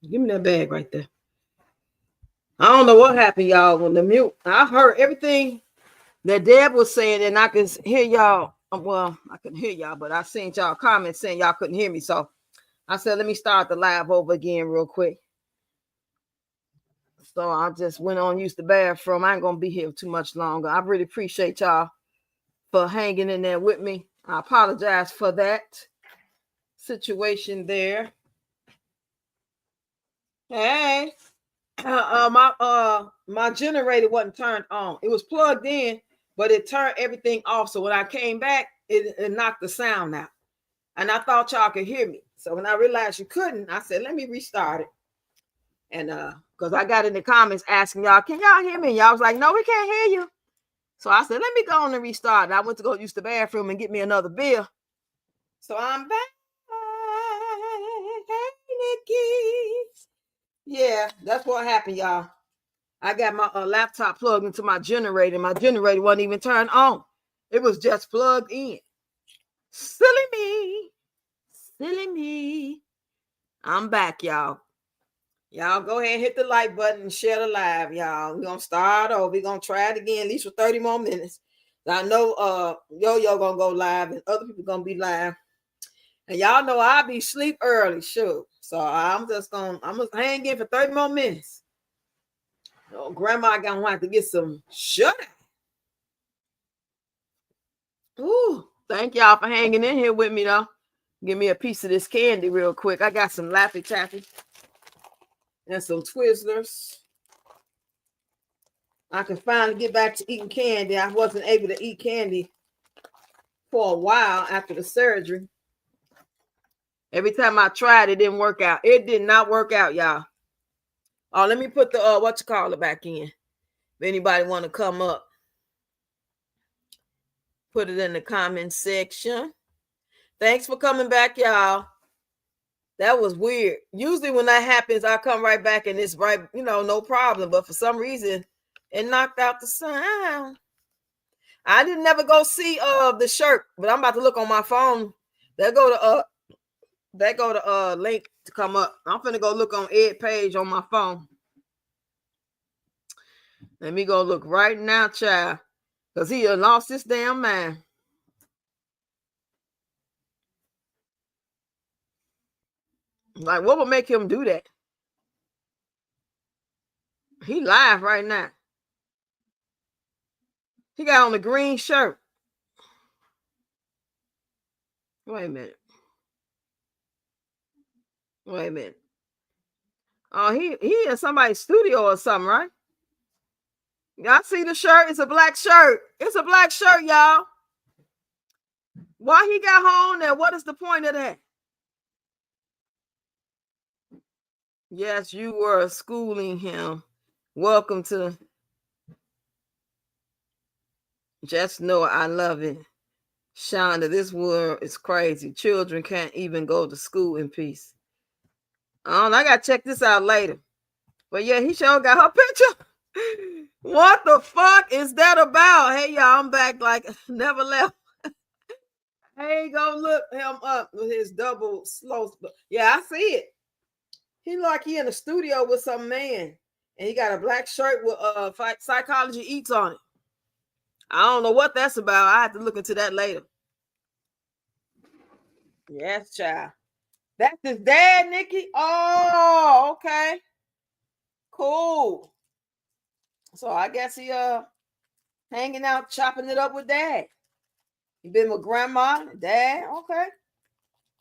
Give me that bag right there. I don't know what happened, y'all. When the mute, I heard everything that Deb was saying, and I can hear y'all. Well, I couldn't hear y'all, but I seen y'all comments saying y'all couldn't hear me. So I said, let me start the live over again real quick. So I just went on, used the bathroom. I ain't gonna be here too much longer. I really appreciate y'all for hanging in there with me. I apologize for that situation there. Hey, my generator wasn't turned on. It was plugged in, but it turned everything off. So when I came back, it knocked the sound out, and I thought y'all could hear me. So when I realized you couldn't, I said, let me restart it. And because I got in the comments asking y'all, can y'all hear me? And y'all was like, no, we can't hear you. So I said, let me go on and restart. And I went to go use the bathroom and get me another beer. So I'm back. Hey, Nikki. Yeah, that's what happened, y'all. I got my laptop plugged into my generator. My generator wasn't even turned on. It was just plugged in. Silly me. Silly me. I'm back, y'all. Y'all go ahead and hit the like button and share the live, y'all. We're going to start over. We're going to try it again, at least for 30 more minutes. I know Yo-Yo going to go live and other people going to be live. And y'all know I'll be sleep early, sure. So I'm going to hang in for 30 more minutes. Oh, Grandma going to have to get some shut eye. Ooh, thank y'all for hanging in here with me, though. Give me a piece of this candy real quick. I got some Laffy Taffy and some Twizzlers. I can finally get back to eating candy. I wasn't able to eat candy for a while after the surgery. Every time I tried, it didn't work out. It did not work out, y'all. Oh, let me put the whatchamacallit back in. If anybody want to come up, put it in the comment section. Thanks for coming back, y'all. That was weird. Usually when that happens, I come right back and it's right, no problem. But for some reason, it knocked out the sound. I didn't never go see the shirt, but I'm about to look on my phone. There go the link to come up. I'm finna go look on Ed page on my phone. Let me go look right now, child. Because he lost his damn mind. Like, what would make him do that? He live right now. He got on a green shirt. Wait a minute. Oh, he in somebody's studio or something, right? Y'all see the shirt? It's a black shirt. It's a black shirt, y'all. Why he got home there? What is the point of that? Yes, you were schooling him. Welcome to Just Know I Love It. Shonda, this world is crazy. Children can't even go to school in peace. I gotta check this out later. But yeah, he sure got her picture. What the fuck is that about? Hey y'all, I'm back like never left. Hey, go look him up with his double slow. Yeah, I see it. He like he in the studio with some man, and he got a black shirt with Psychology Eats on it. I don't know what that's about. I have to look into that later. Yes, child. That's his dad, Nikki. Oh, okay. Cool. So I guess he hanging out, chopping it up with dad. He been with grandma, dad. Okay.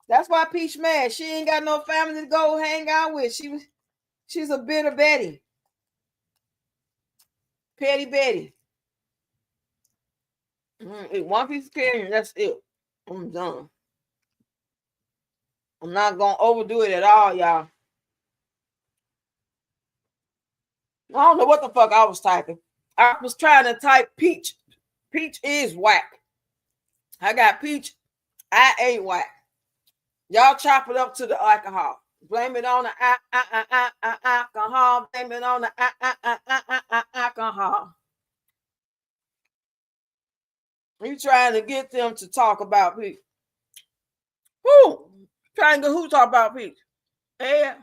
That's why Peach mad. She ain't got no family to go hang out with. She's a bitter Betty. Petty Betty. One piece of candy, that's it. I'm done. I'm not gonna overdo it at all, y'all. I don't know what the fuck I was typing. I was trying to type peach. Peach is whack. I got peach. I ain't whack. Y'all chop it up to the alcohol. Blame it on the alcohol. Blame it on the alcohol. You trying to get them to talk about peach? Who? Trying to get who talk about peach? Yeah.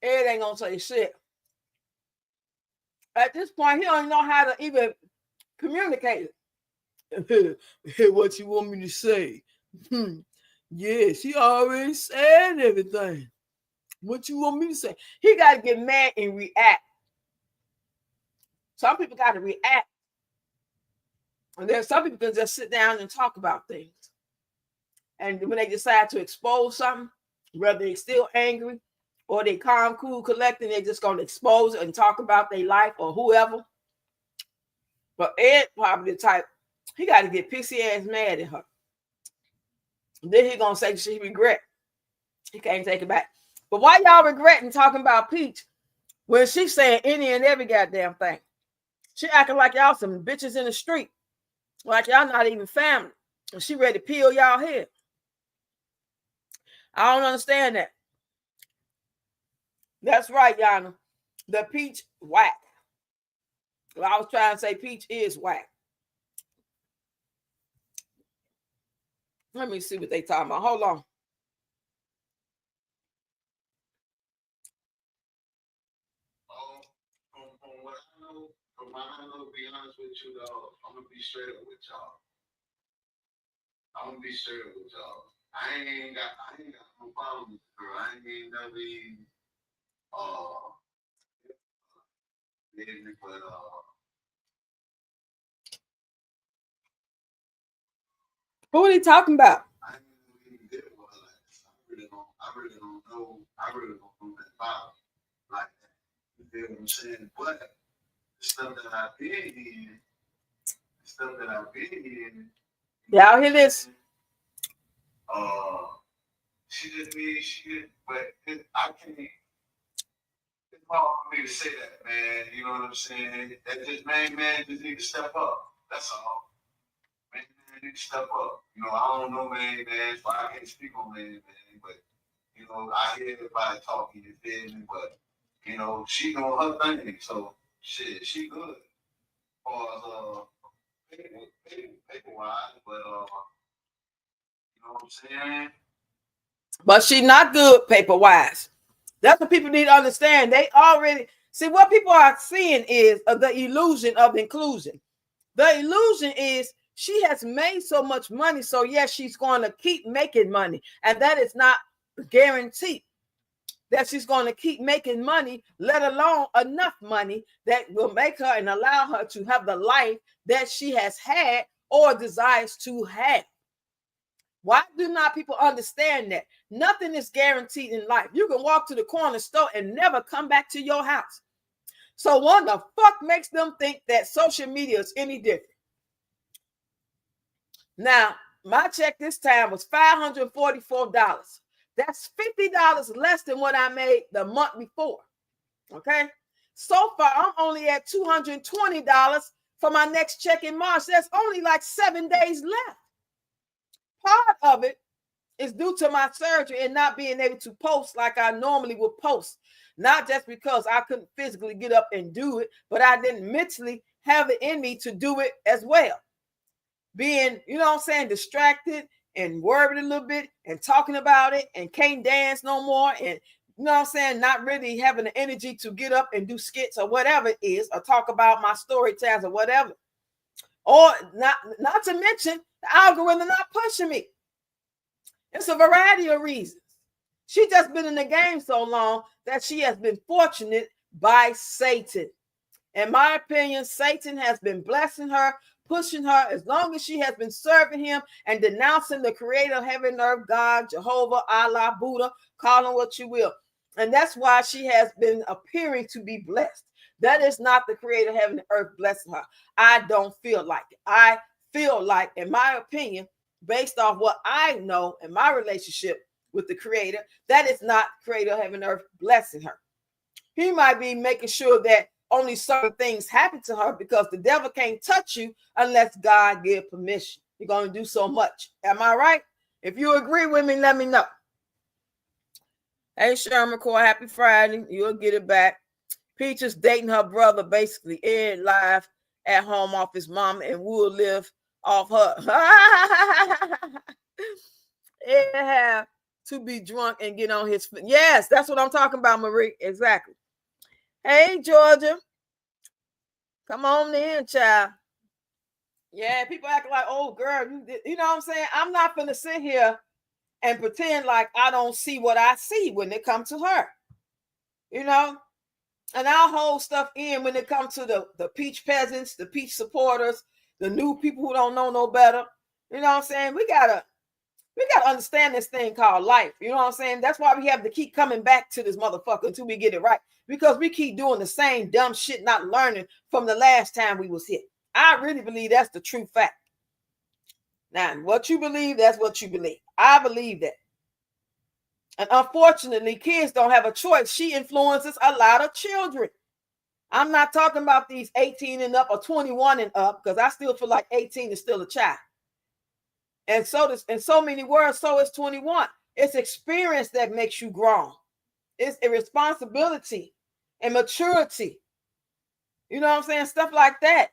Ed ain't gonna say shit. At this point, he don't know how to even communicate it. What you want me to say? Yes, he already said everything. What you want me to say? He got to get mad and react. Some people got to react. And there's some people can just sit down and talk about things. And when they decide to expose something, whether they're still angry or they calm, cool, collected, they're just going to expose it and talk about their life or whoever. But Ed probably the type, he got to get pissy ass mad at her. Then he gonna say she regret. He can't take it back. But why y'all regretting talking about Peach when she's saying any and every goddamn thing? She acting like y'all some bitches in the street, like y'all not even family. And she ready to peel y'all head. I don't understand that. That's right, Yana. The Peach Wack. Well, I was trying to say Peach is Wack. Let me see what they talking about. Hold on. From what I know, to be honest with you, though, I'm gonna be straight up with y'all. I ain't got no problem with the girl. I ain't never even but who are they talking about? I ain't even did with her like this. I really don't know that about like that. You feel what I'm saying? But the stuff that I've been in, Y'all hear this? she did, but I can't. It's hard for me to say that, man. You know what I'm saying? That just man just need to step up. That's all. Man need to step up. You know, I don't know man, so I can't speak on man, but you know, I hear everybody talking, you feel me? But you know, she doing her thing, so shit, she good. As far as paper wise, but you know what I'm saying? But she not good paper wise. That's what people need to understand. They already see what people are seeing is the illusion of inclusion. The illusion is she has made so much money, so yes, she's going to keep making money, and that is not guaranteed that she's going to keep making money, let alone enough money that will make her and allow her to have the life that she has had or desires to have. Why do not people understand that? Nothing is guaranteed in life. You can walk to the corner store and never come back to your house. So what the fuck makes them think that social media is any different? Now, my check this time was $544. That's $50 less than what I made the month before. Okay. So far, I'm only at $220 for my next check in March. There's only like 7 days left. Part of it is due to my surgery and not being able to post like I normally would post. Not just because I couldn't physically get up and do it, but I didn't mentally have it in me to do it as well. Being, you know what I'm saying, distracted and worried a little bit and talking about it and can't dance no more and, you know what I'm saying, not really having the energy to get up and do skits or whatever it is or talk about my story times or whatever. Or not to mention the algorithm not pushing me. It's a variety of reasons. She just been in the game so long that she has been fortunate by Satan. In my opinion, Satan has been blessing her, pushing her as long as she has been serving him and denouncing the creator of heaven and earth, God, Jehovah, Allah, Buddha, call him what you will. And that's why she has been appearing to be blessed. That is not the creator of heaven and earth blessing her. I don't feel like it. I feel like, in my opinion, based off what I know in my relationship with the creator, that is not creator of heaven and earth blessing her. He might be making sure that only certain things happen to her because the devil can't touch you unless God give permission. You're going to do so much. Am I right? If you agree with me, let me know. Hey, Sherman Core, happy Friday. You'll get it back. Peach is dating her brother, basically. Ed live at home off his mom and will live off her. Yeah. to be drunk and get on his. Yes, that's what I'm talking about, Marie. Exactly. Hey, Georgia. Come on in, child. Yeah, people act like, oh, girl, you know what I'm saying? I'm not going to sit here and pretend like I don't see what I see when it comes to her. You know? And I'll hold stuff in when it comes to the peach peasants, the peach supporters, the new people who don't know no better. You know what I'm saying? We gotta understand this thing called life. You know what I'm saying? That's why we have to keep coming back to this motherfucker until we get it right. Because we keep doing the same dumb shit, not learning from the last time we was hit. I really believe that's the true fact. Now, what you believe, that's what you believe. I believe that. And unfortunately, kids don't have a choice. She influences a lot of children. I'm not talking about these 18 and up or 21 and up, because I still feel like 18 is still a child. And so this, in so many words, so is 21. It's experience that makes you grown. It's a responsibility and maturity. You know what I'm saying? Stuff like that.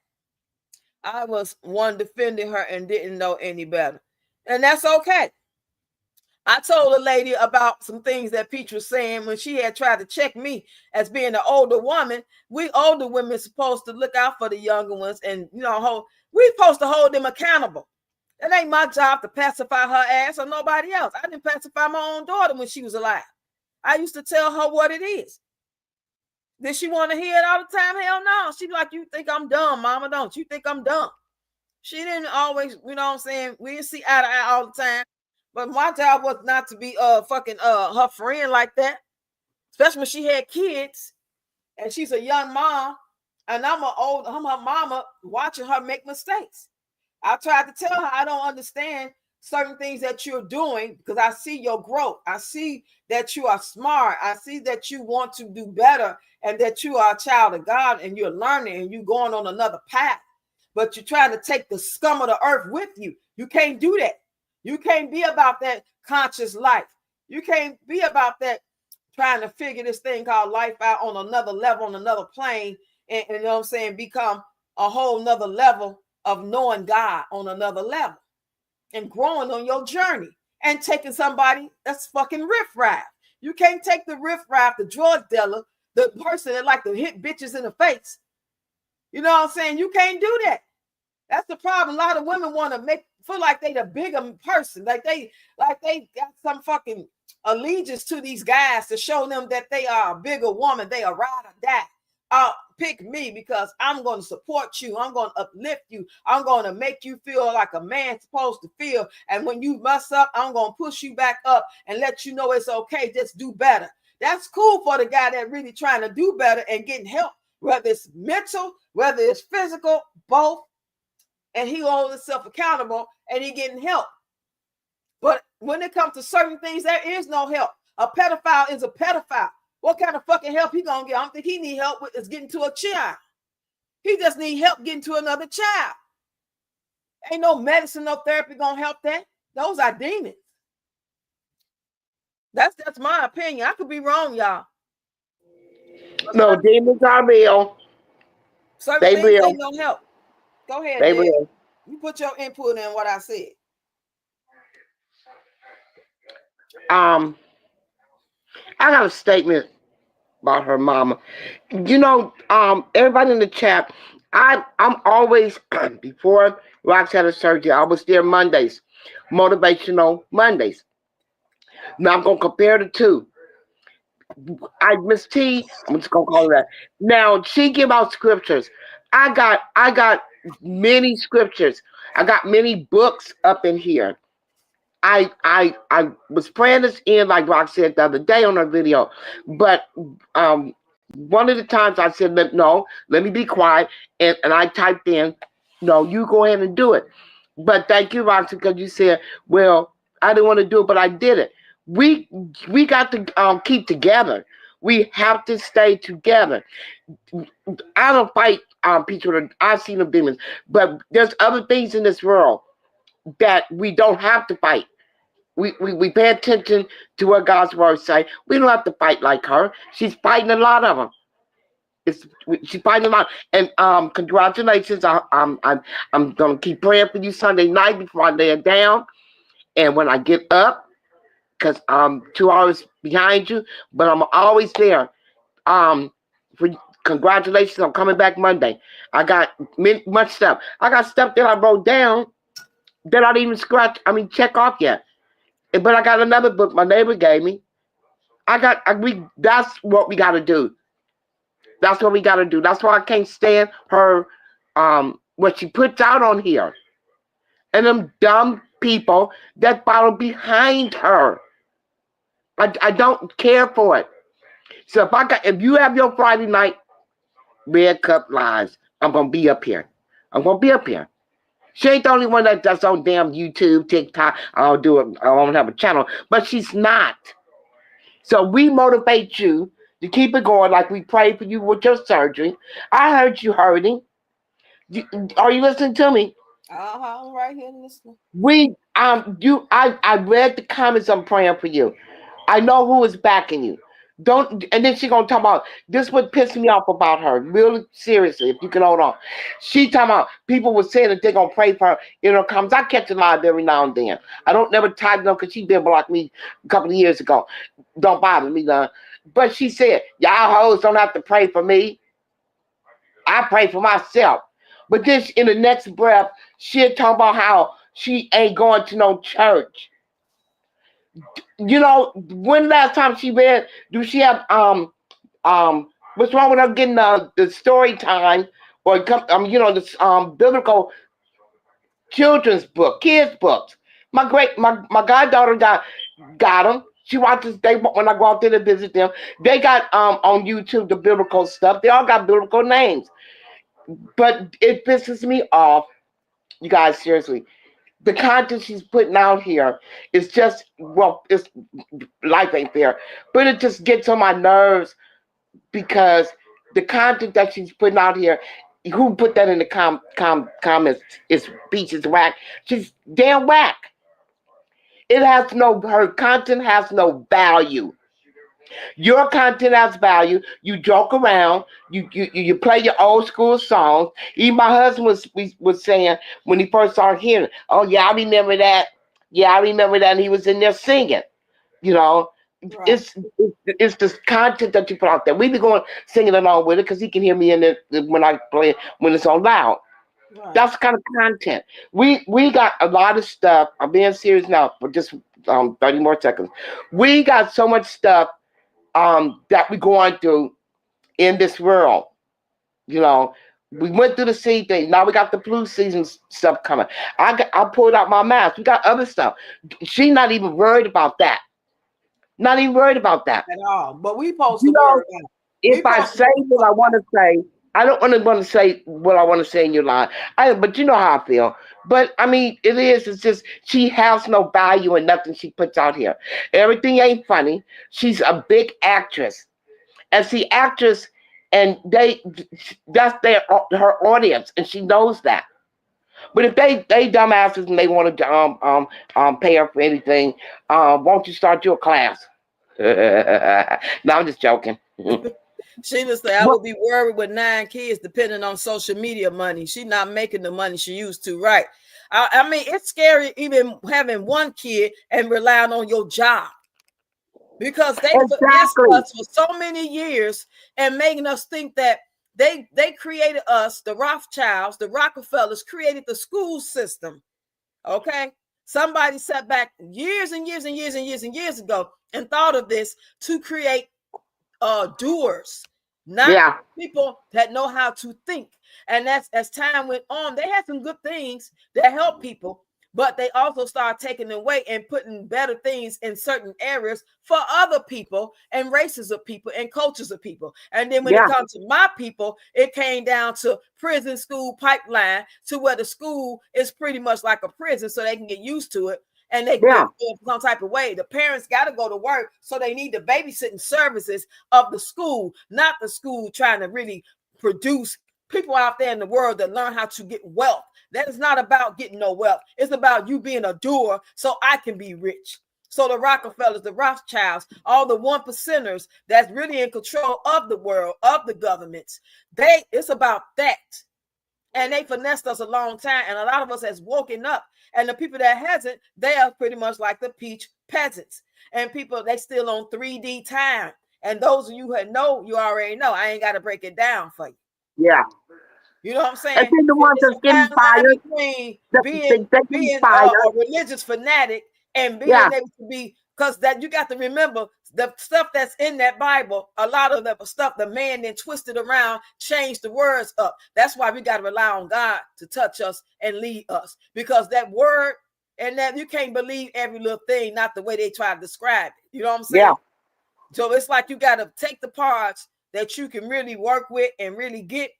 I was one defending her and didn't know any better. And that's okay. I told a lady about some things that Peach was saying when she had tried to check me as being an older woman. We older women supposed to look out for the younger ones, and we supposed to hold them accountable. It ain't my job to pacify her ass or nobody else. I didn't pacify my own daughter when she was alive. I used to tell her what it is. Did she want to hear it all the time? Hell no. She like, you think I'm dumb, mama, don't you? Think I'm dumb? She didn't always, you know what I'm saying? We didn't see eye to eye all the time. But my job was not to be fucking her friend like that. Especially when she had kids and she's a young mom. And I'm her mama watching her make mistakes. I tried to tell her I don't understand certain things that you're doing because I see your growth. I see that you are smart. I see that you want to do better and that you are a child of God and you're learning and you're going on another path. But you're trying to take the scum of the earth with you. You can't do that. You can't be about that conscious life. You can't be about that trying to figure this thing called life out on another level, on another plane, and you know what I'm saying, become a whole nother level of knowing God on another level and growing on your journey and taking somebody that's fucking riffraff. You can't take the riffraff, the drug dealer, the person that like to hit bitches in the face. You know what I'm saying? You can't do that. That's the problem. A lot of women want to feel like they the bigger person, like they got some fucking allegiance to these guys to show them that they are a bigger woman. They are ride or die. Pick me because I'm going to support you. I'm going to uplift you. I'm going to make you feel like a man's supposed to feel. And when you mess up, I'm going to push you back up and let you know it's okay. Just do better. That's cool for the guy that really trying to do better and getting help, whether it's mental, whether it's physical, both. And he holds himself accountable and he getting help. But when it comes to certain things, there is no help. A pedophile is a pedophile. What kind of fucking help he gonna get? I don't think he need help with is getting to a child. He just need help getting to another child. Ain't no medicine, no therapy gonna help that. Those are demons. That's my opinion. I could be wrong, y'all. No, demons are real. Certain things real. Ain't no help. Go ahead, Dave. Real. You put your input in what I said. I got a statement about her mama. You know, everybody in the chat, I'm always before Rox had a surgery, I was there Mondays, motivational Mondays. Now I'm gonna compare the two. Miss T, I'm just gonna call her that. Now she give out scriptures. I got many scriptures. I got many books up in here. I was praying this in, like Rock said the other day on her video, but one of the times I said, no, let me be quiet, and I typed in, no, you go ahead and do it. But thank you, Roxy, because you said, well, I didn't want to do it, but I did it. We got to keep together. We have to stay together. I don't fight people. I've seen them demons, but there's other things in this world that we don't have to fight. We pay attention to what God's word say. We don't have to fight like her. She's fighting a lot of them. She's fighting a lot. And congratulations. I'm gonna keep praying for you Sunday night before I lay it down. And when I get up, because I'm 2 hours behind you, but I'm always there. For congratulations on coming back Monday. I got much stuff. I got stuff that I wrote down that I didn't even check off yet. But I got another book my neighbor gave me. That's what we got to do. That's what we got to do. That's why I can't stand her, what she puts out on here. And them dumb people that follow behind her. I don't care for it. So if you have your Friday night Red Cup Lives, I'm gonna be up here. I'm gonna be up here. She ain't the only one that's on damn YouTube, TikTok. I don't have a channel, but she's not. So we motivate you to keep it going, like we prayed for you with your surgery. I heard you hurting. Are you listening to me? I'm right here listening. I read the comments. I'm praying for you. I know who is backing you. And then she gonna talk about this. What pissed me off about her, really seriously. If you can hold on, she talking about people were saying that they're gonna pray for her in her comments. I catch it live every now and then. I don't never type them because she been blocked me a couple of years ago. Don't bother me, none. But she said, y'all hoes don't have to pray for me. I pray for myself. But then in the next breath, she'll talk about how she ain't going to no church. You know, when last time she read, do she have what's wrong with her getting the story time or this biblical children's book, kids books? My goddaughter got them. She watches. When I go out there to visit them, they got on YouTube the biblical stuff. They all got biblical names, but it pisses me off, you guys. Seriously, the content she's putting out here is just it's life ain't fair, but it just gets on my nerves because the content that she's putting out here. Who put that in the comments? Is Peaches Wack? She's damn whack. Her content has no value. Your content has value. You joke around. You play your old school songs. Even my husband was saying when he first started hearing, oh yeah, I remember that. Yeah, I remember that. And he was in there singing. You know, right. It's this content that you put out there. We be going singing along with it because he can hear me in it when I play it when it's on loud. Right. That's the kind of content. We got a lot of stuff. I'm being serious now for just 30 more seconds. We got so much stuff that we're going through in this world. You know, we went through the sea thing. Now we got the flu season stuff coming. I pulled out my mask. We got other stuff. She's not even worried about that. Not even worried about that at all. But we supposed to worry about it. If I say what I want to say, I don't want to say what I want to say in your line. But you know how I feel. But I mean, it's just she has no value in nothing she puts out here. Everything ain't funny. She's a big actress. And see, actress, and that's her audience, and she knows that. But if they dumbasses and they want to pay her for anything, won't you start your class? No, I'm just joking. Sheila said, I would be worried with 9 kids depending on social media money. She's not making the money she used to, right? I mean, it's scary even having one kid and relying on your job. Because they finessed us for so many years and making us think that they created us, the Rothschilds, the Rockefellers created the school system. Okay. Somebody sat back years and years and years and years and years ago and thought of this to create doers, not people that know how to think. And that's as time went on, they had some good things that helped people, but they also started taking away and putting better things in certain areas for other people and races of people and cultures of people. And then when it comes to my people, it came down to prison school pipeline to where the school is pretty much like a prison so they can get used to it. And they get some type of way. The parents got to go to work, so they need the babysitting services of the school, not the school trying to really produce people out there in the world that learn how to get wealth. That is not about getting no wealth. It's about you being a doer so I can be rich. So the Rockefellers, the Rothschilds, all the 1%ers that's really in control of the world, of the governments, it's about that. And they finessed us a long time. And a lot of us has woken up. And the people that hasn't, they are pretty much like the peach peasants and people, they still on 3D time. And those of you who know, you already know. I ain't got to break it down for you. Yeah. You know what I'm And saying? then the ones It's that's a getting fine line fired, between they being getting fired. a religious fanatic and being Yeah. able to be, because that you got to remember the stuff that's in that Bible, a lot of the stuff the man then twisted around, changed the words up. That's why we got to rely on God to touch us and lead us, because that word and that you can't believe every little thing, not the way they try to describe it. You know what I'm saying? Yeah. So it's like you got to take the parts that you can really work with and really get.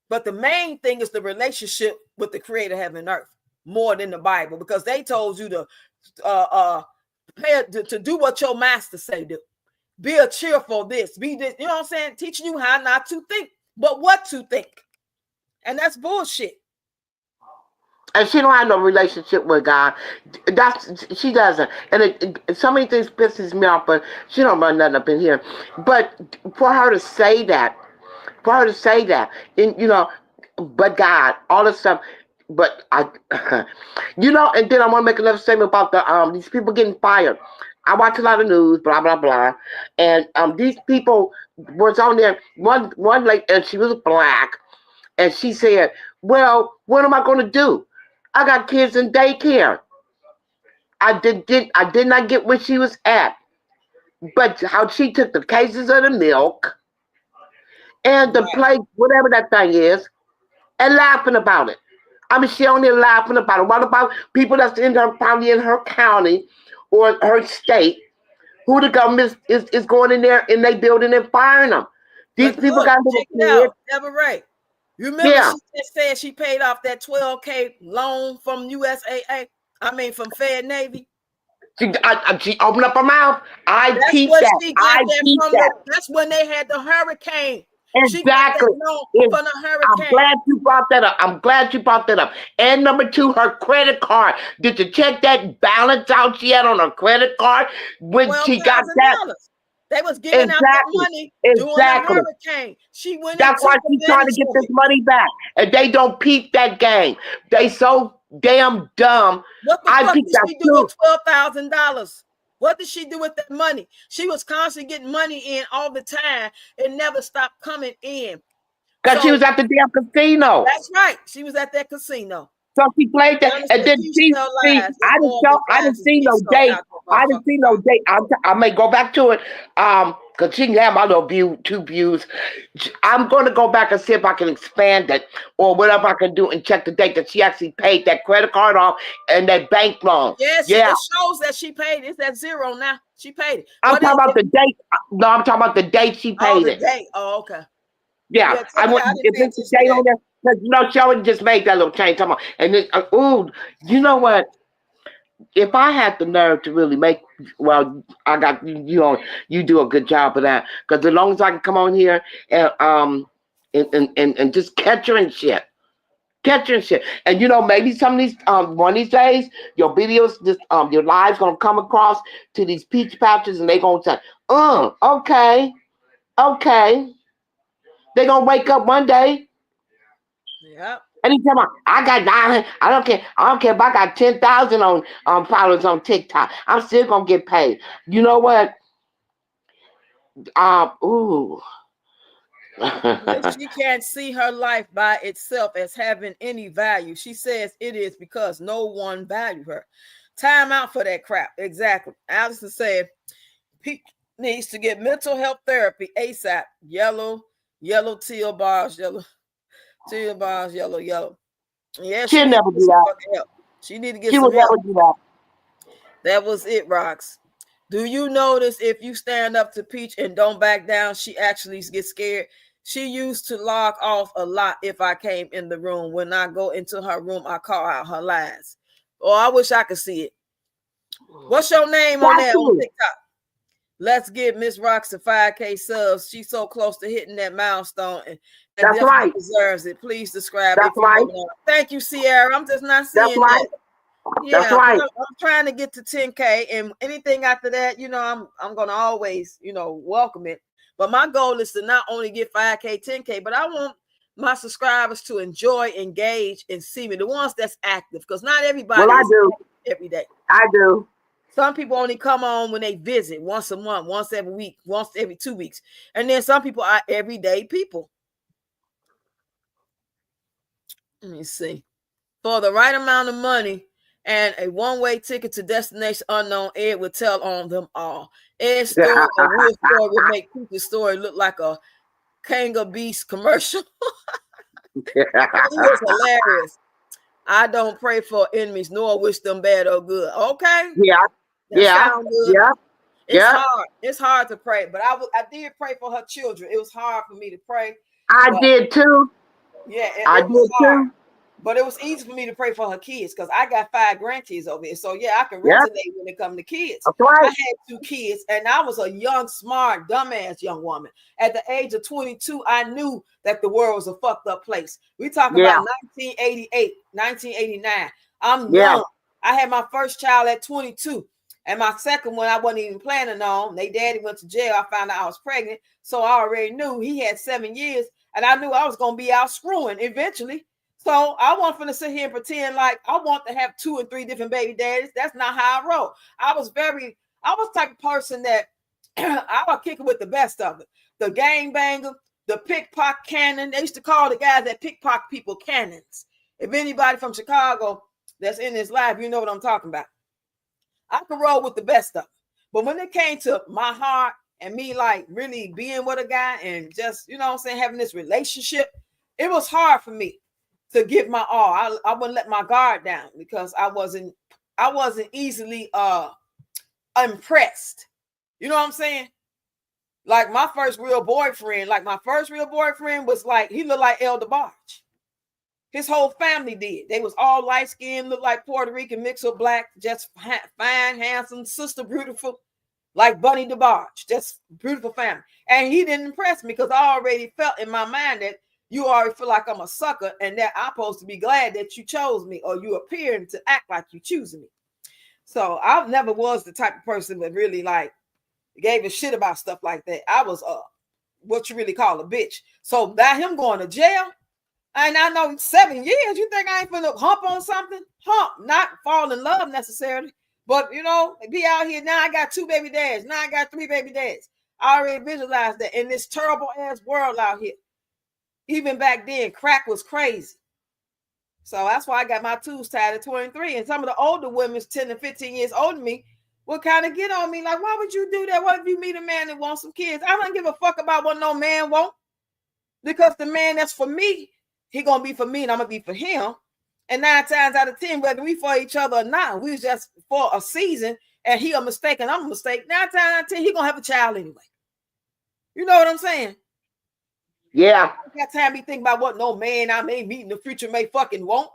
But the main thing is the relationship with the creator of heaven and earth more than the Bible, because they told you to to do what your master say do. Be a cheerful this, be this, you know what I'm saying? Teaching you how not to think, but what to think. And that's bullshit. And she don't have no relationship with God. She doesn't. And so many things pisses me off, but she don't run nothing up in here. But for her to say that, and but God, all this stuff. But I, and then I want to make another statement about these people getting fired. I watch a lot of news, blah blah blah, and these people was on there. One lady, and she was black, and she said, "Well, what am I going to do? I got kids in daycare. I did not get where she was at, but how she took the cases of the milk and the Right. plate, whatever that thing is, and laughing about it. I mean, she only laughing about it. What about people that's probably in her county or her state, who the government is going in there and they building and firing them? These But people look, got little check it kids. out. Deborah Ray. You remember Yeah. she just said she paid off that 12K loan from USAA? I mean, from Fed Navy. She opened up her mouth. I That's teach what that. she got I that teach from. that. That's when they had the hurricane. She got that Exactly. loan It's- from the I'm hurricane. glad you brought that up. And number two, her credit card. Did you check that balance out she had on her credit card when she got that? $12,000. They was giving out that Exactly. money during the Exactly. hurricane. She went and That's why took she's trying to advantage get of this it. money back. And they don't peep that game. They so damn dumb. What the I fuck peeped did that she do too. with $12,000? What did she do with that money? She was constantly getting money in all the time. It never stopped coming in. Because she was So at the damn casino. that's right. She was at that casino. So she played that, and then Peace she tell see. lies. It's more than I didn't classes. see no Peace go date. out to I didn't see no motherfucker. date. I may go back to it. Cause she can have my little view, 2 views. I'm going to go back and see if I can expand it or whatever I can do and check the date that she actually paid that credit card off and that bank loan. Yeah, Yeah, it shows that she paid. It's at zero now. She paid it. I'm What is talking about it? the date. No, I'm talking about the date she Oh, paid the it. date. Oh, okay. Yeah, Yeah, I check it want out. I didn't if pay it's the attention to date that. on there because she already just made that little change. Come on, and then you know what? If I had the nerve to really make, well, I got you do a good job of that. Because as long as I can come on here and just catch her and shit, and maybe some of these one of these days your videos, this your lives gonna come across to these peach pouches, and they gonna say, okay, okay, they gonna wake up one day. Yeah. Anytime I got 900, I don't care. I don't care if I got 10,000 on followers on TikTok. I'm still gonna get paid. You know what? Ooh. She can't see her life by itself as having any value. She says it is because no one valued her. Time out for that crap. Exactly. Allison said Pete needs to get mental health therapy ASAP. Yellow, teal bars, yellow, teal bars, yellow. Yeah, she She'll need to never get do some that. fucking help. She need to get She will some help. never do that. That was it, Rocks. Do you notice if you stand up to Peach and don't back down, she actually gets scared? She used to log off a lot if I came in the room. When I go into her room, I call out her lies. Oh, I wish I could see it. What's your name on there on TikTok? Let's get Miss Rocks to 5K subs. She's so close to hitting that milestone, and That's definitely right. deserves it. Please describe That's if you right. know. Thank you, Sierra. I'm just not That's seeing right. that. That's Yeah, right. I'm trying to get to 10K, and anything after that, I'm gonna always, welcome it. But my goal is to not only get 5K, 10K, but I want my subscribers to enjoy, engage, and see me. The ones that's active, because not everybody Well, I is do. active every day. I do. Some people only come on when they visit once a month, once every week, once every 2 weeks. And then some people are everyday people. Let me see. For the right amount of money and a one-way ticket to destination unknown, Ed would tell on them all. Ed's story, a real story, would make people's story look like a Kanga Beast commercial. It was hilarious. I don't pray for enemies, nor wish them bad or good. Okay. Yeah. That Yeah. sounds good. Yeah. It's Yeah. hard. It's hard to pray, but I did pray for her children. It was hard for me to pray. I But did too. yeah, I it was did hard. too. But it was easy for me to pray for her kids because I got 5 grandkids over here. So yeah, I can Yeah. resonate when it comes to kids. That's I right. had 2 kids, and I was a young, smart, dumbass young woman. At the age of 22, I knew that the world was a fucked up place. We talking Yeah. about 1988, 1989. I'm Yeah. young. I had my first child at 22. And my second one, I wasn't even planning on. They daddy went to jail. I found out I was pregnant. So I already knew he had 7 years. And I knew I was going to be out screwing eventually. So I wasn't to sit here and pretend like I want to have 2 and 3 different baby daddies. That's not how I roll. I was the type of person that I would kick it with the best of it. The gangbanger, the pickpocket cannon. They used to call the guys that pickpocket people cannons. If anybody from Chicago that's in this live, you know what I'm talking about. I could roll with the best of them. But when it came to my heart and me like really being with a guy and just, you know what I'm saying, having this relationship, it was hard for me to give my all. I wouldn't let my guard down because I wasn't easily impressed. You know what I'm saying? Like my first real boyfriend was like, he looked like El DeBarge. His whole family did. They was all light skinned, looked like Puerto Rican, mixed with black, just fine, handsome, sister beautiful, like Bunny DeBarge, just beautiful family. And he didn't impress me because I already felt in my mind that you already feel like I'm a sucker and that I'm supposed to be glad that you chose me or you appearing to act like you choosing me. So I never was the type of person that really like gave a shit about stuff like that. I was what you really call a bitch. So that him going to jail, and I know 7 years, you think I ain't finna hump on something? Hump, not fall in love necessarily, but you know, be out here. Now I got 2 baby dads. Now I got 3 baby dads. I already visualized that in this terrible ass world out here. Even back then, crack was crazy. So that's why I got my tubes tied at 23. And some of the older women, 10 to 15 years older than me, will kind of get on me like, why would you do that? What if you meet a man that wants some kids? I don't give a fuck about what no man wants. Because the man that's for me, he gonna be for me and I'm gonna be for him. And 9 times out of 10, whether we for each other or not, we was just for a season and he a mistake and I'm a mistake. 9 times out of 10, he gonna have a child anyway. You know what I'm saying? Yeah. I got time to be thinking about what no man I may meet in the future may fucking want.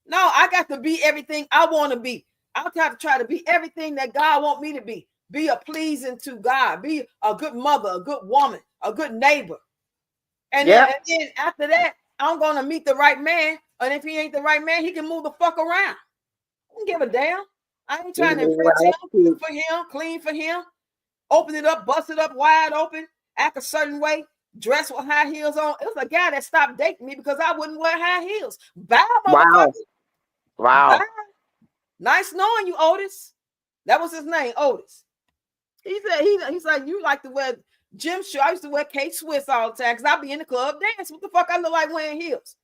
No, I got to be everything I want to be. I'll try to be everything that God want me to be. Be a pleasing to God. Be a good mother, a good woman, a good neighbor. And then after that, I'm going to meet the right man. And if he ain't the right man, he can move the fuck around. I don't give a damn. I ain't trying to impress him, cook for him, clean for him, open it up, bust it up wide open, act a certain way, dress with high heels on. It was a guy that stopped dating me because I wouldn't wear high heels. Bye, motherfucker. Wow. Bye. Nice knowing you, Otis. That was his name, Otis. He said he's like, you like to wear gym shoes. I used to wear K-Swiss all the time because I'd be in the club dancing. What the fuck I look like wearing heels?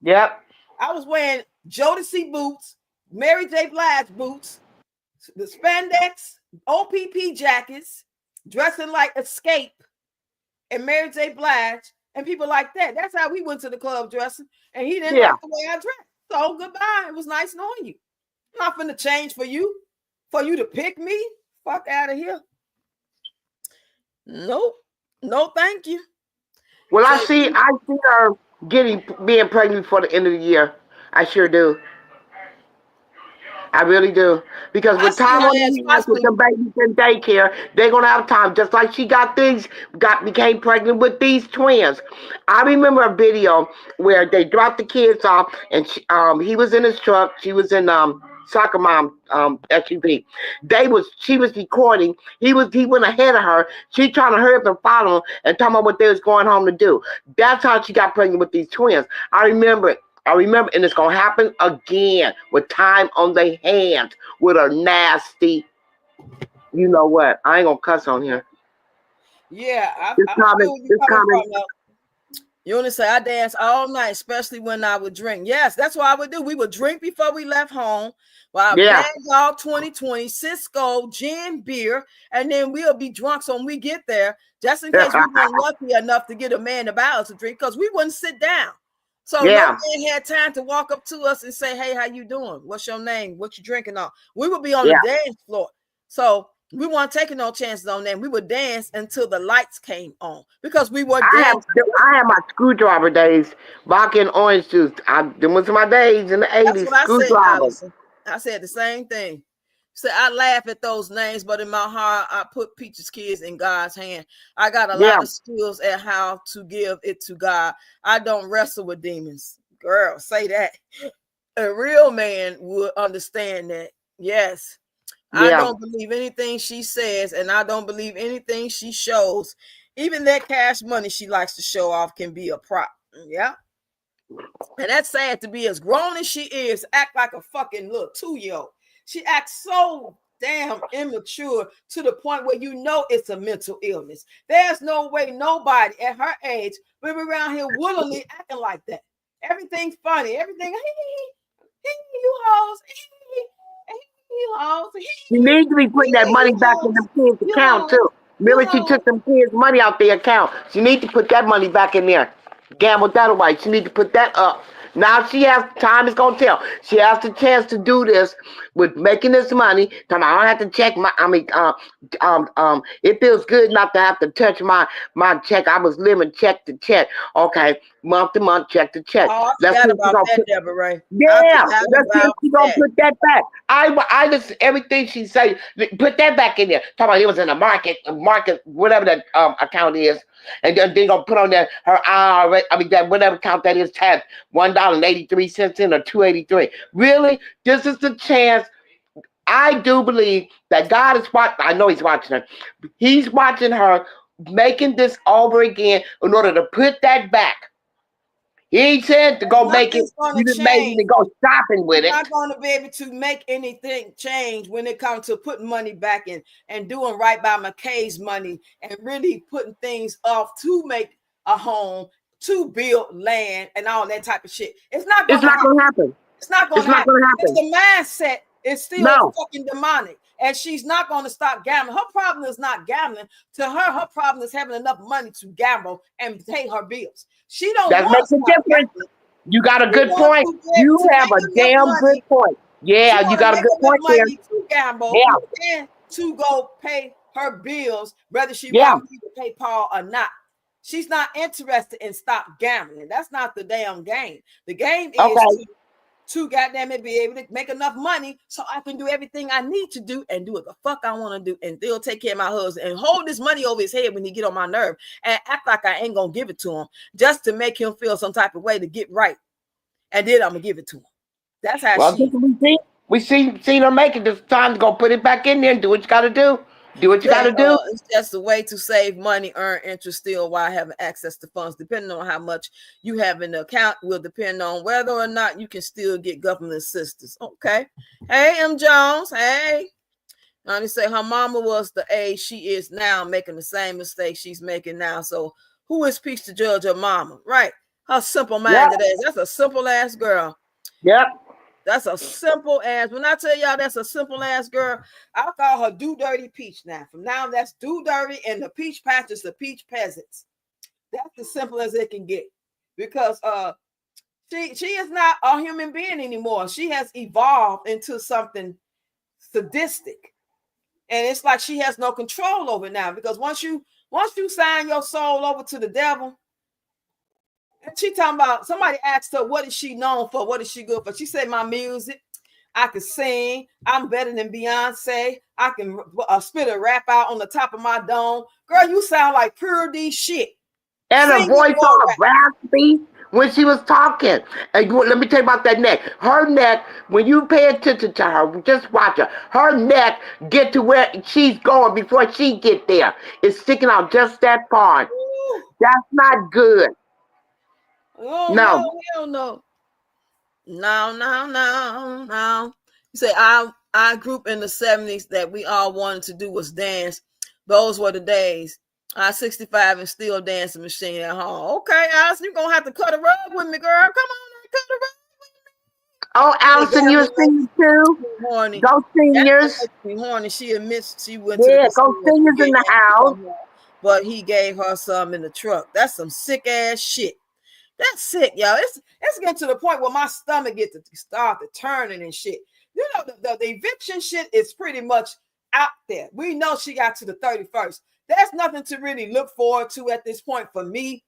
Yep. I was wearing Jodeci boots, Mary J. Blige boots, the spandex, OPP jackets, dressing like Escape and Mary J. Blige and people like that. That's how we went to the club dressing. And he didn't like the way I dressed. So goodbye. It was nice knowing you. I'm not finna change for you to pick me. Fuck out of here. Nope. No, thank you. Well, I see her being pregnant before the end of the year. I sure do. I really do. Because with time on their hands with the babies in daycare, they're gonna have time. Just like she became pregnant with these twins. I remember a video where they dropped the kids off, and he was in his truck. She was in soccer mom SUV. She was recording. He went ahead of her. She trying to hurry up and follow him and talking about what they was going home to do. That's how she got pregnant with these twins. I remember it. I remember, and it's gonna happen again with time on their hands with a nasty. You know what? I ain't gonna cuss on here. Yeah, This I feel comment, where you're this coming comment, from though. You only say I dance all night, especially when I would drink. Yes, that's what I would do. We would drink before we left home. Well, I yeah, bang all 2020, Cisco, gin, beer, and then we'll be drunk. So when we get there, just in case we weren't lucky enough to get a man to buy us a drink, because we wouldn't sit down. So no yeah, man had time to walk up to us and say, "Hey, how you doing? What's your name? What you drinking on?" We would be on the yeah. dance floor. So we weren't taking no chances on that. We would dance until the lights came on because we were dancing. I have my screwdriver days, vodka and orange juice. Them was my days in the That's 80s. what I said, Screwdriver. Allison. I said the same thing. So I laugh at those names, but in my heart, I put Peach's kids in God's hand. I got a Yeah, lot of skills at how to give it to God. I don't wrestle with demons. Girl, say that. A real man would understand that. Yes. I yeah. don't believe anything she says, and I don't believe anything she shows. Even that cash money she likes to show off can be a prop. Yeah. And that's sad to be as grown as she is, act like a fucking little 2-year-old. She acts so damn immature to the point where you know it's a mental illness. There's no way nobody at her age will be around here willingly acting like that. Everything's funny. Everything, you hoes, you hoes, You need to be putting that money you back in hoes, them kids' you account hoes, too. you Remember, she hoes. took them kids' money out their account. She need to put that money back in there. Gambled that away. She need to put that up. Now she has time is gonna tell. She has the chance to do this with making this money. Time I don't have to check my. It feels good not to have to touch my check. I was living check to check. Okay, month to month, check to check. Oh, I Let's see forgot if she about gonna that, put. Deborah Ray. I Yeah, forgot let's see if about she gonna that. put that back. I listen everything she say. Put that back in there. Talk about it was in the market, whatever that account is, and then they gonna put on there her IRA. I mean that whatever account that is tax $1.83 in or 2.83. Really, this is the chance. I do believe that God is watching. I know He's watching her. He's watching her making this over again in order to put that back. He ain't said to go make it. Nothing's going You to just made it change. to go shopping with She's it. not going to be able to make anything change when it comes to putting money back in and doing right by McKay's money and really putting things off to make a home, to build land and all that type of shit. It's not going It's to not happen. gonna happen. It's not going It's to not happen gonna because happen. the mindset is still No, fucking demonic. And she's not going to stop gambling. Her problem is not gambling. To her, her problem is having enough money to gamble and pay her bills. She don't that want makes to a stop difference. gambling. You got a She good wants point. to be able You to have make a enough damn good money. point. She Yeah, you want to got a make good enough point there. money to gamble Yeah, and to go pay her bills, whether she yeah. wants to pay Paul or not. She's not interested in stop gambling. That's not the damn game. The game is Okay. to goddamn it be able to make enough money so I can do everything I need to do and do what the fuck I want to do and still take care of my husband and hold this money over his head when he get on my nerve and act like I ain't gonna give it to him just to make him feel some type of way to get right. And then I'm gonna give it to him. That's how Well, she. we seen her make it. This time to go put it back in there and do what you got to do. Do what you got Yeah, to do. it's just a way to save money, earn interest still while having access to funds. Depending on how much you have in the account will depend on whether or not you can still get government assistance. Okay. Hey, M. Jones. Hey. They say her mama was the age she is now, making the same mistake she's making now. So who is Peach to judge her mama? Right. Her simple Yep, minded ass. That's a simple ass girl. yep. That's a simple ass. When I tell y'all that's a simple ass girl, I'll call her Do Dirty Peach now. From now, that's Do Dirty and the Peach Patches, the Peach Peasants. That's as simple as it can get. Because she is not a human being anymore. She has evolved into something sadistic. And it's like she has no control over it now. Because once you sign your soul over to the devil, and she talking about somebody asked her, what is she known for? What is she good for? She said, my music. I can sing. I'm better than Beyonce. I can spit a rap out on the top of my dome. Girl, you sound like pure D shit. And her Sing voice your all rap. raspy when she was talking. And let me tell you about that neck. Her neck, when you pay attention to her, just watch her. Her neck get to where she's going before she get there. It's sticking out just that far. Ooh. That's not good. Oh No. no, hell no. No. You say our group in the 70s that we all wanted to do was dance. Those were the days. I 65 and still dancing machine at home. Okay, Allison, you're gonna have to cut a rug with me, girl. Come on, cut a rug. Oh, Yeah, Allison, that you're one makes singing too? me horny. Go That one seniors. makes me horny. She admits she went to the Yeah, go casino to seniors get in the house. alcohol, but he gave her some in the truck. That's some sick ass shit. That's sick, yo. It's getting to the point where my stomach gets to start to turning and shit. You know, the eviction shit is pretty much out there. We know she got to the 31st. There's nothing to really look forward to at this point for me.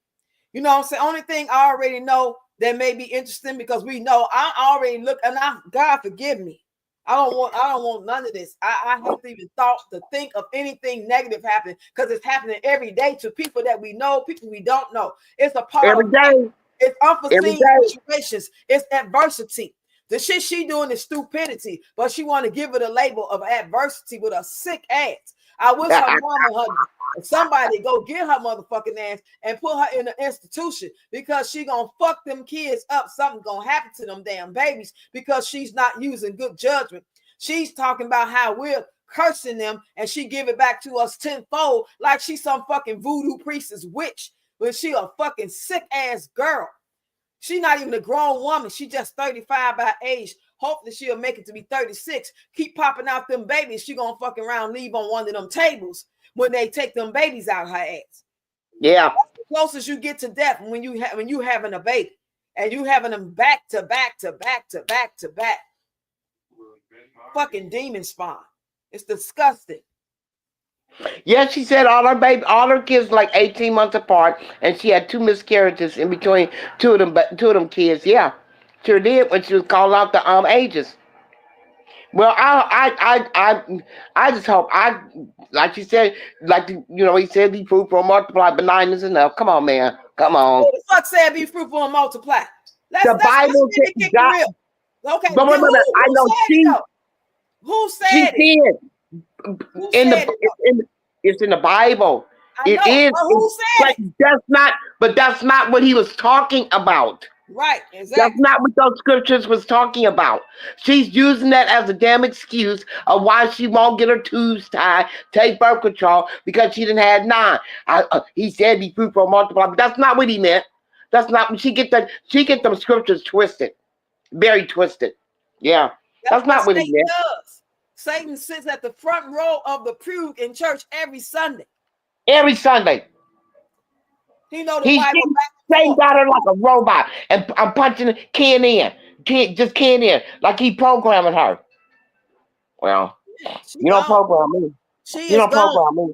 You know what I'm saying? Only thing I already know that may be interesting because we know I already look and God forgive me. I don't want none of this. I haven't even thought to think of anything negative happening because it's happening every day to people that we know, people we don't know. It's a part Every of life. day. It's Every unforeseen day. situations. It's adversity. The shit she doing is stupidity, but she want to give it a label of adversity with a sick ass. I wish her mama had somebody go get her motherfucking ass and put her in an institution because she gonna fuck them kids up. Something gonna happen to them damn babies because she's not using good judgment. She's talking about how we're cursing them and she give it back to us tenfold like she's some fucking voodoo priestess witch when she a fucking sick ass girl. She's not even a grown woman. She just 35 by age. Hopefully she'll make it to be 36. Keep popping out them babies. She gonna fucking around leave on one of them tables when they take them babies out her ass. Yeah. That's the closest you get to death when you having a baby and you having them back to back to back to back to back. Fucking demon spawn. It's disgusting. Yeah, she said all her kids like 18 months apart, and she had 2 miscarriages in between two of them kids. Yeah, sure did when she was calling out the ages. Well, I just hope like she said, he said, be fruitful, multiply, benign is enough. Come on, man, come on. Who the fuck said be fruitful and multiply? Let's The Bible be said kicking God. real. Okay, But I who know said it though? Who she said it? did Who in said the it though? it's in the Bible. I It know, is, but who said but it? that's not what he was talking about. Right, That's exactly. not what those scriptures was talking about. She's using that as a damn excuse of why she won't get her tubes tied, take birth control because she didn't have 9. He said be fruitful, multiply, but that's not what he meant. That's not what she get. She get them scriptures twisted, very twisted. Yeah, That's that's what not what he Satan meant. does. Satan sits at the front row of the pew in church every Sunday. Every Sunday, He know the he's Bible getting back and Satan forth. got her like a robot, and I'm punching keying in, like he programming her. Well, She you don't gone. program me. She You is don't gone. program me.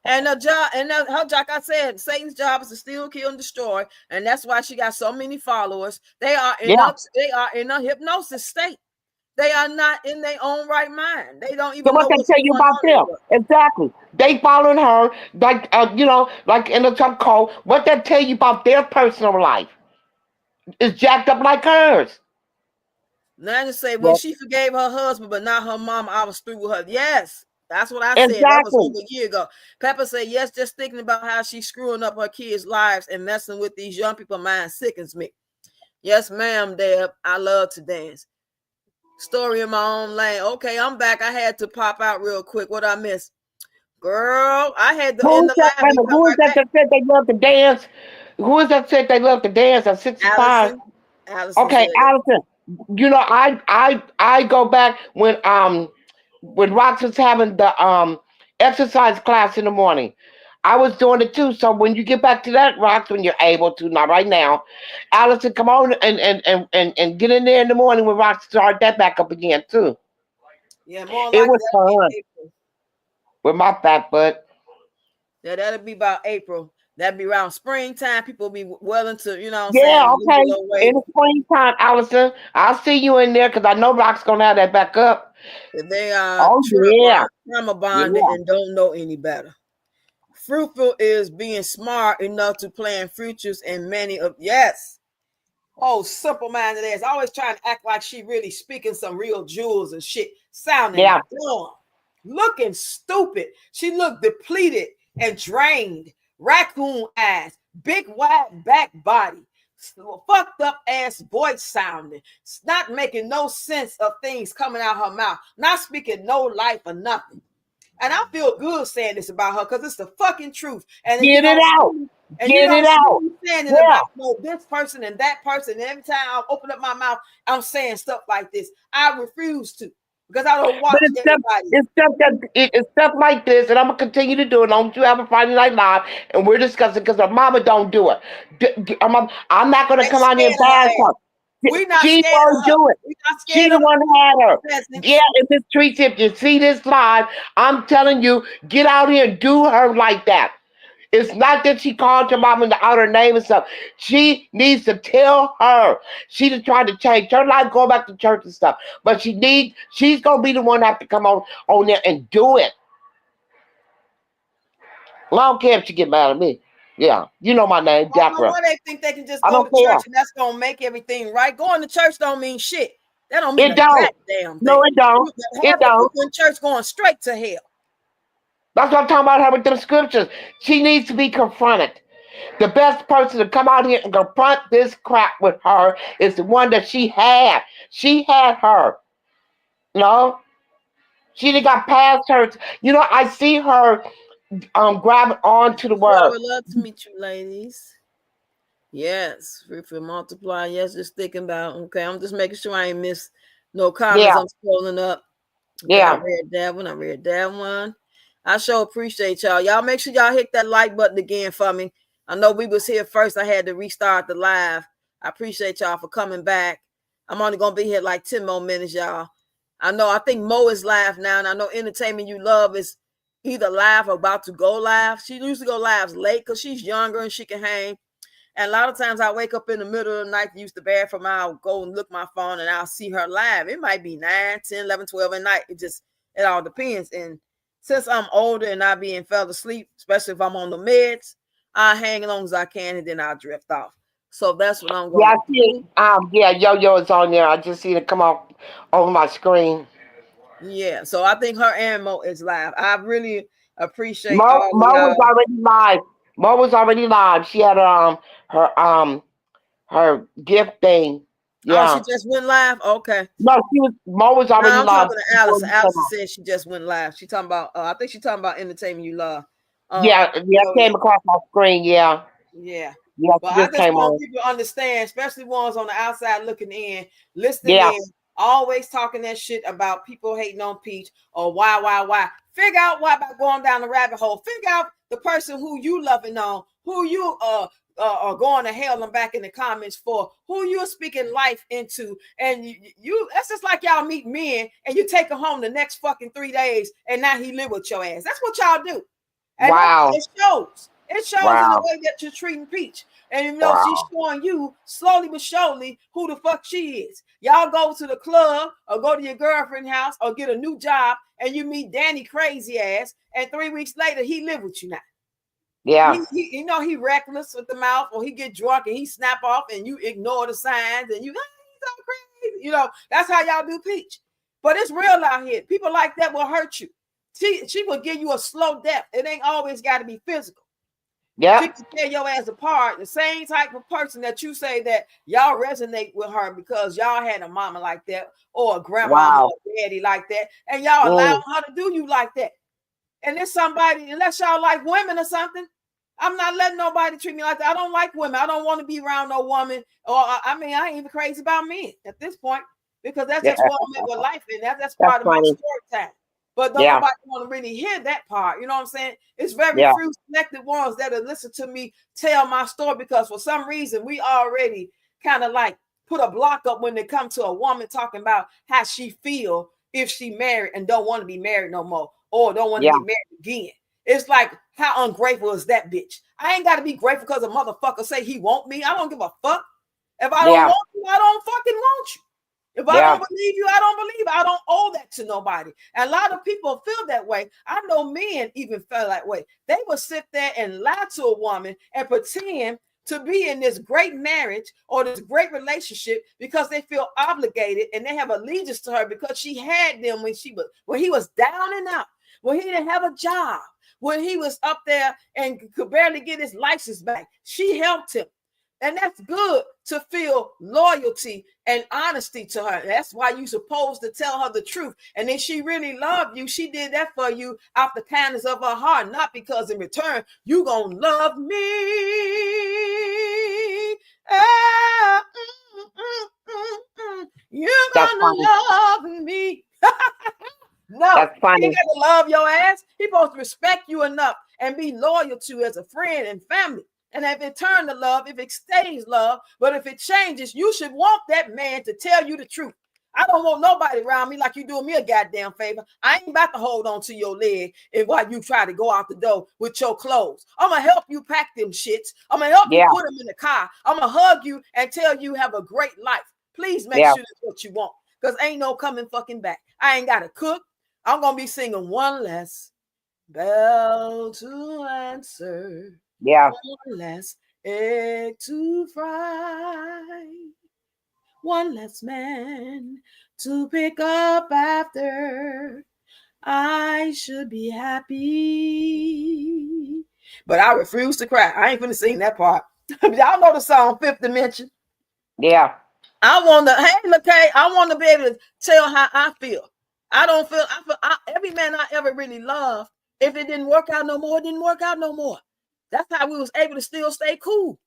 And her job, her like I said, Satan's job is to steal, kill, and destroy, and that's why she got so many followers. They are in Yeah. a hypnosis state. They are not in their own right mind. They don't So even what know they what's tell you going about on in the them? world. Exactly. They following her like like in the some code. What they tell you about their personal life is jacked up like hers. Now just say when Well, she forgave her husband, but not her mom, I was through with her. Yes, that's what I said. That was exactly. over a year ago. Pepper said, yes, just thinking about how she's screwing up her kids' lives and messing with these young people's minds sickens me. Yes, ma'am, Deb. I love to dance. Story in my own lane. Okay, I'm back. I had to pop out real quick. What I miss? Girl, I had to end Who is the that? live and come Who is right that back. that said they love to dance? Who is that said they love to dance at 65? Allison Okay, said it. Allison. I go back when Rox was having the exercise class in the morning. I was doing it too. So when you get back to that, Rox, when you're able to, not right now, Allison, come on and get in there in the morning when Rox start that back up again too. Yeah, more It like was that'll be fun April. with my fat butt. Yeah, that'll be about April. That'd be around springtime. People be willing to, you know what I'm saying, Yeah, lose a okay. little weight. In the springtime, Allison, I'll see you in there because I know Rock's gonna have that back up. They are Oh yeah, trauma bonded yeah. and don't know any better. Fruitful is being smart enough to plan futures and many of yes. Oh, simple minded ass. Always trying to act like she really speaking some real jewels and shit. Sounding Yeah. dumb. Looking stupid. She looked depleted and drained. Raccoon eyes. Big wide back body. fucked up ass voice sounding, not making no sense of things coming out her mouth, not speaking no life or nothing. And I feel good saying this about her because it's the fucking truth. And then Get it out. you Get don't it see out. me saying it Yeah. about this person and that person. And every time I open up my mouth, I'm saying stuff like this. I refuse to because I don't watch But it's everybody. it's stuff like this, and I'm gonna continue to do it. Long as you have a Friday Night Live, and we're discussing because her mama don't do it. I'm not gonna They come out here and scared of her bash ass. her. We not She scared of won't her. do it. We not She scared the of one had her. peasants. Yeah, and Miss Treats, if you see this live, I'm telling you, get out here and do her like that. It's not that she called your mom and out her name and stuff. She needs to tell her. She just tried to change her life, go back to church and stuff. But she's gonna be the one that have to come on there and do it. Well, I don't care if she get mad at me. Yeah, you know my name, I don't know Deborah. why they think they can just I go don't to care. church and that's gonna make everything right. Going to church don't mean shit. That don't mean It a don't. goddamn No, thing. it don't. It Half the don't. people in church going straight to hell. That's what I'm talking about her with them scriptures. She needs to be confronted. The best person to come out here and confront this crap with her is the one that she had. She had her. No, she done got past her. You know, I see her grabbing onto the I word. would love to meet you, ladies. Yes, free for multiply. Yes, just thinking about. Okay, I'm just making sure I ain't miss no comments. Yeah, I'm scrolling up. Okay, I yeah. read that one. I read that one. I sure appreciate y'all. Y'all make sure y'all hit that like button again for me. I know we was here first. I had to restart the live. I appreciate y'all for coming back. I'm only gonna be here like 10 more minutes, y'all. I think Mo is live now, and I know Entertainment You Love is either live or about to go live. She used to go live late because she's younger and she can hang. And a lot of times I wake up in the middle of the night to use the bathroom. I'll go and look my phone and I'll see her live. It might be 9, 10, 11, 12 at night. It all depends. And since I'm older and I being fell asleep, especially if I'm on the meds, I hang as long as I can and then I'll drift off. So that's what I'm Yeah, going I to see it. do. Yeah, Yo-Yo is on there. I just seen it come off over my screen. Yeah. So I think her and Mo is live. I really appreciate Mo all of Mo was y'all. already live. Mo was already live. She had her gift thing. Oh, she Yeah. just went live? Okay. No, Mo was No, already I'm live talking to before Allison. you came Allison on. said she just went live. She talking about I think she talking about Entertainment You Love. Yeah, So came across my screen. Yeah. yeah. Yeah, But she I just just came want on. people to understand, especially ones on the outside looking in, listening Yeah. in, always talking that shit about people hating on Peach or why. Figure out why by going down the rabbit hole. Figure out the person who you loving on, who you are going to hell and back in the comments for, who you're speaking life into. And you that's just like y'all meet men and you take him home the next fucking 3 days and now he live with your ass. That's what y'all do. And Wow. it shows. It shows in the Wow. way that you're treating Peach. And she's Wow. showing you slowly but surely who the fuck she is. Y'all go to the club or go to your girlfriend's house or get a new job and you meet Danny crazy ass. And 3 weeks later, he live with you now. Yeah. He reckless with the mouth or he get drunk and he snap off and you ignore the signs and you, he's so crazy. That's how y'all do Peach. But it's real out here. People like that will hurt you. She will give you a slow death. It ain't always got to be physical. She Yep. can tear your ass apart. The same type of person that you say that y'all resonate with her because y'all had a mama like that or a grandmama Wow. or daddy like that, and y'all allow her to do you like that. And there's somebody, unless y'all like women or something, I'm not letting nobody treat me like that. I don't like women. I don't want to be around no woman. Or I ain't even crazy about men at this point because that's Yeah. just what I'm at with life, and that's That's part of my funny. story time. But don't Yeah. nobody want to really hear that part. You know what I'm saying? It's very Yeah. few selected ones that will listen to me tell my story because for some reason we already kind of like put a block up when it comes to a woman talking about how she feel if she married and don't want to be married no more or don't want to Yeah. get married again. It's like, how ungrateful is that bitch? I ain't got to be grateful because a motherfucker say he want me. I don't give a fuck. If I don't Yeah. want you, I don't fucking want you. If I Yeah. don't believe you, I don't believe. I don't owe that to nobody. And a lot of people feel that way. I know men even feel that way. They will sit there and lie to a woman and pretend to be in this great marriage or this great relationship because they feel obligated and they have allegiance to her because she had them when he was down and out, when he didn't have a job, when he was up there and could barely get his license back. She helped him. And that's good to feel loyalty and honesty to her. That's why you're supposed to tell her the truth. And if she really loved you, she did that for you out the kindness of her heart, not because in return you gonna love me. Ah, you're gonna love me. No, That's funny. he got to love your ass. He supposed to respect you enough and be loyal to you as a friend and family. And if it turn to love, if it stays love, but if it changes, you should want that man to tell you the truth. I don't want nobody around me like you doing me a goddamn favor. I ain't about to hold on to your leg and while you try to go out the door with your clothes. I'm going to help you pack them shits. I'm going to help you put them in the car. I'm going to hug you and tell you have a great life. Please make sure that's what you want, because ain't no coming fucking back. I ain't got to cook. I'm going to be singing one less bell to answer. Yeah. One less egg to fry. One less man to pick up after. I should be happy. But I refuse to cry. I ain't finna sing that part. Y'all know the song Fifth Dimension. Yeah. I want to, hey, look, hey, I want to be able to tell how I feel. I don't feel, every man I ever really loved, if it didn't work out no more, it didn't work out no more. That's how we was able to still stay cool.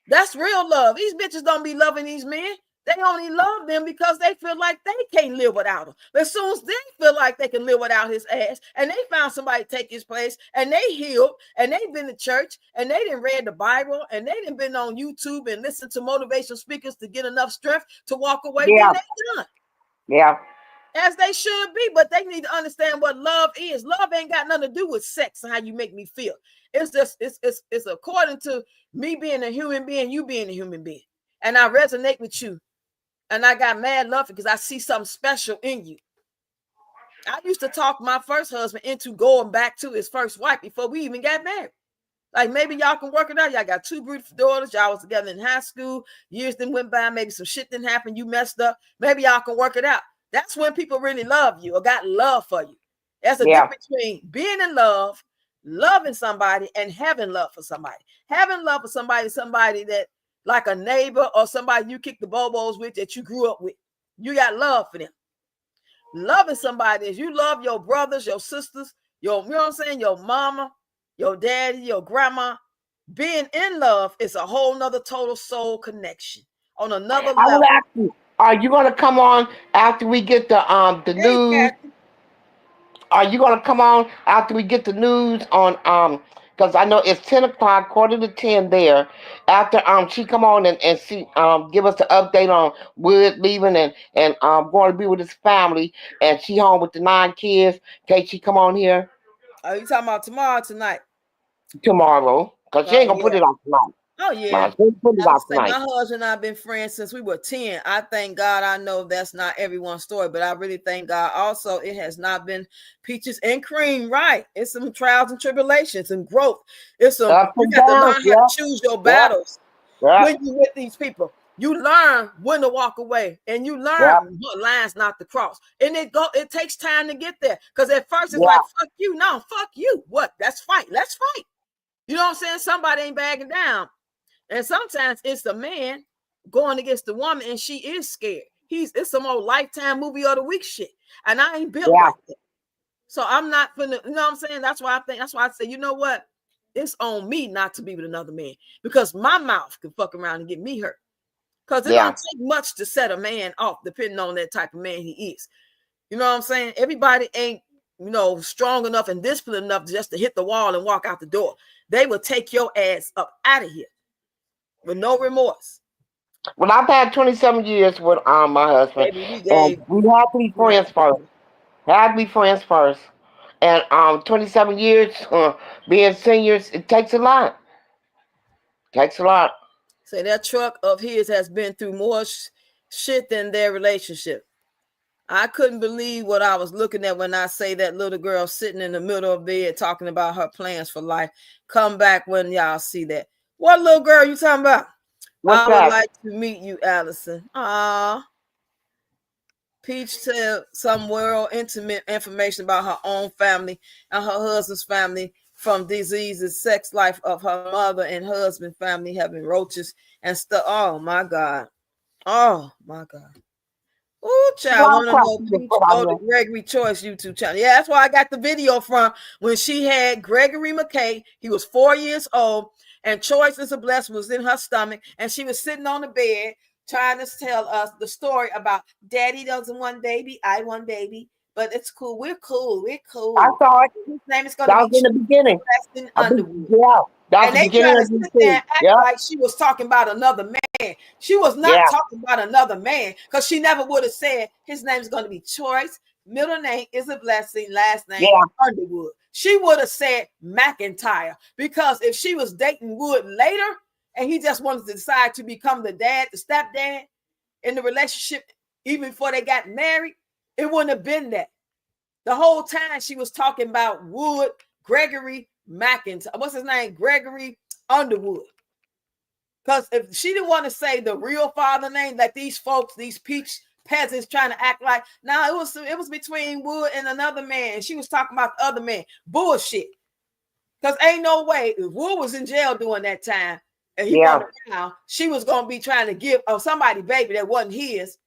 That's real love. These bitches don't be loving these men. They only love them because they feel like they can't live without him. But as soon as they feel like they can live without his ass, and they found somebody to take his place, and they healed, and they've been to church, and they didn't read the Bible, and they didn't been on YouTube and listen to motivational speakers to get enough strength to walk away, then they done. Yeah. As they should be, but they need to understand what love is. Love ain't got nothing to do with sex and how you make me feel. It's just, it's according to me being a human being, you being a human being. And I resonate with you. And I got mad love because I see something special in you. I used to talk my first husband into going back to his first wife before we even got married. Like, maybe y'all can work it out. Y'all got 2 beautiful daughters. Y'all was together in high school. Years then went by. Maybe some shit didn't happen. You messed up. Maybe y'all can work it out. That's when people really love you or got love for you. There's a difference between being in love, loving somebody, and having love for somebody. Having love for somebody that, like a neighbor or somebody you kick the bobos with that you grew up with. You got love for them. Loving somebody is you love your brothers, your sisters, you know what I'm saying, your mama, your daddy, your grandma. Being in love is a whole nother total soul connection on another level. I would ask you, are you going to come on after we get the news? Are you going to come on after we get the news on because I know it's 10 o'clock, quarter to 10 there. After she come on and see give us the update on Wood leaving and going to be with his family, and she home with the 9 kids. Okay, she come on here. Are you talking about tomorrow or tonight? Tomorrow, because she ain't gonna put it on tonight. Oh yeah. My husband and I have been friends since we were 10. I thank God. I know that's not everyone's story, but I really thank God. Also, it has not been peaches and cream, right? It's some trials and tribulations and growth. It's some you got to learn how to choose your battles when you're with these people. You learn when to walk away, and you learn what lines not to cross. And it takes time to get there. Because at first it's like, fuck you. No, fuck you. What? Let's fight. Let's fight. You know what I'm saying? Somebody ain't bagging down. And sometimes it's the man going against the woman, and she is scared. It's some old Lifetime movie of the week shit. And I ain't built like that. So I'm not finna, you know what I'm saying? That's why I say, you know what? It's on me not to be with another man, because my mouth can fuck around and get me hurt. Because it don't take much to set a man off, depending on that type of man he is. You know what I'm saying? Everybody ain't, strong enough and disciplined enough just to hit the wall and walk out the door. They will take your ass up out of here with no remorse. Well, I've had 27 years with my husband. Baby, we had to be friends first. Had to be friends first. And 27 years being seniors, it takes a lot. Takes a lot. So that truck of his has been through more shit than their relationship. I couldn't believe what I was looking at when I say that little girl sitting in the middle of bed talking about her plans for life. Come back when y'all see that. What little girl you talking about? I would like to meet you, Allison. Peach tell some world intimate information about her own family and her husband's family from diseases, sex life of her mother and husband, family having roaches and stuff. Oh my God. Oh my God. Oh, child, want to know? Please go to Gregory Choice YouTube channel. Yeah, that's where I got the video from when she had Gregory McKay. He was 4 years old, and Choice is a blessing was in her stomach, and she was sitting on the bed trying to tell us the story about Daddy doesn't want baby, I want baby, but it's cool. We're cool. We're cool. I saw it. His name is going That to was be in the beginning. Underwood. Yeah, that was And the they beginning trying of to the sit there and thing. act Yeah, like she was talking about another man. She was not talking about another man, because she never would have said his name is going to be Choice. Middle name is a blessing. Last name Underwood. She would have said McIntyre, because if she was dating Wood later and he just wanted to decide to become the dad, the stepdad in the relationship, even before they got married, it wouldn't have been that. The whole time she was talking about Wood, Gregory McIntyre. What's his name? Gregory Underwood. Because if she didn't want to say the real father name, that these folks, these peach peasants trying to act like, nah, it was between Wood and another man. She was talking about the other man. Bullshit. Because ain't no way, if Wood was in jail during that time and he wasn't around, she was going to be trying to give somebody baby that wasn't his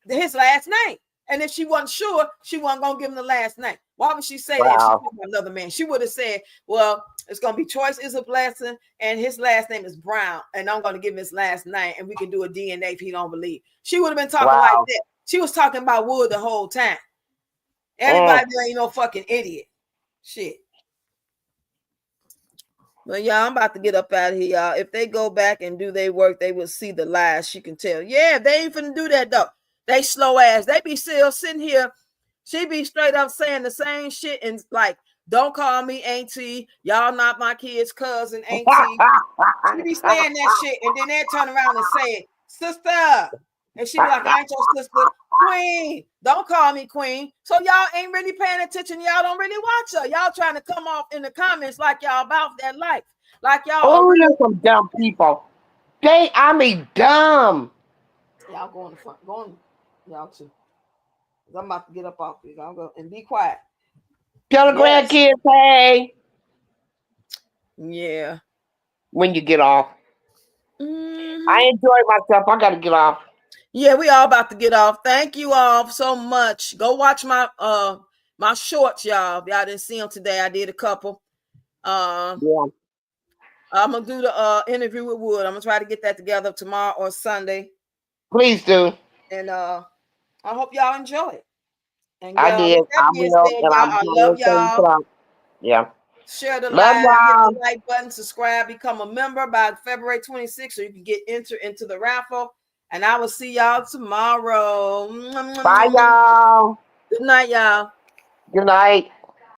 last name. And if she wasn't sure, she wasn't going to give him the last name. Why would she say that if she was another man? She would have said, well, it's going to be Choice is a blessing, and his last name is Brown, and I'm going to give him his last name, and we can do a DNA if he don't believe. She would have been talking like that. She was talking about Wood the whole time. Everybody ain't no fucking idiot. Shit. But yeah, I'm about to get up out of here, y'all. If they go back and do their work, they will see the lies. She can tell. Yeah, they ain't finna do that, though. They slow ass. They be still sitting here. She be straight up saying the same shit and like, don't call me auntie. Y'all not my kid's cousin, auntie. She be saying that shit, and then they turn around and say, sister. And she be like, I ain't your sister. Queen. Don't call me queen. So y'all ain't really paying attention. Y'all don't really watch her. Y'all trying to come off in the comments like y'all about that life. Like y'all are some dumb people. Dumb. Y'all go in the front. Go on. Y'all too. I'm about to get up off here. Y'all go and be quiet. Tell the grandkids, hey. Yeah. When you get off. Mm-hmm. I enjoyed myself. I got to get off. Yeah, we all about to get off. Thank you all so much. Go watch my my shorts, y'all. Y'all didn't see them today. I did a couple. I'm gonna do the interview with Wood. I'm gonna try to get that together tomorrow or Sunday. Please do. And I hope y'all enjoy it. And I did. I will. Said, I love y'all. Yeah. Share the live, hit the like button, subscribe, become a member by February 26th so you can get entered into the raffle. And I will see y'all tomorrow. Bye, y'all. Good night, y'all. Good night.